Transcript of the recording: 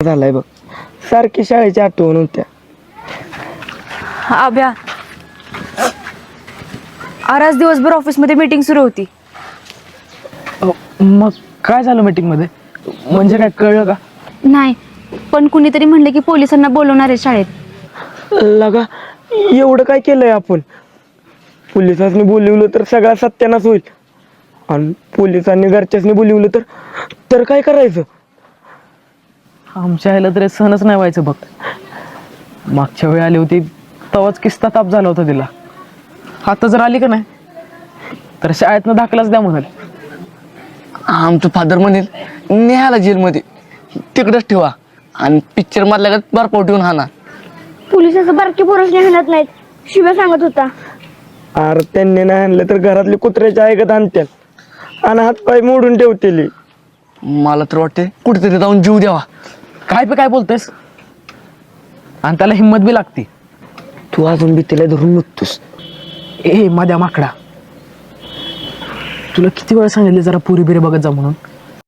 झालाय बघ, सारखी शाळेची आठवण होत्या. आभ्या, आज दिवसभर ऑफिसमध्ये मीटिंग सुरू होती. मग काय झालं मीटिंग मध्ये? म्हणजे काय कळलं का? नाही, पण कुणीतरी म्हणलं की पोलिसांना बोलवणार आहे शाळेत. लगा, एवढं काय केलंय आपण? पोलिसांनी बोलवलं तर सगळा सत्यानाश होईल, आणि पोलिसांनी घरच्यासनी बोलवलं तर काय करायचं? आमच्या ह्याला तरी सहनच नाही व्हायचं बघ. मागच्या वेळी आली होती तेव्हाच किस्ता ताप झाला होता तिला. आता जर आली का नाही तर शाळेतनं दाखलाच द्या म्हणाल. आमचं फादर म्हणेल नेहाला जेलमध्ये तिकडंच ठेवा आणि पिक्चर मधल्या बर्फावर ठेवून हाना. पोलिसाचं बारकी पोरच आणत नाहीत, शिव्या सांगत होता. अरे त्यांनी नाही आणलं तर घरातले कुत्र्याच्या ऐकत आणतात आणि हातपाय मोडून ठेवतील. मला तर वाटते कुठेतरी जाऊन जीव द्यावा. काय बोलतेस? आणि त्याला हिंमत बी लागते. तू अजून भीतीला धरून निघतोस. ए माझ्या माकडा, तुला किती वेळ सांगितले जरा पुरी बिरी बघत जा म्हणून.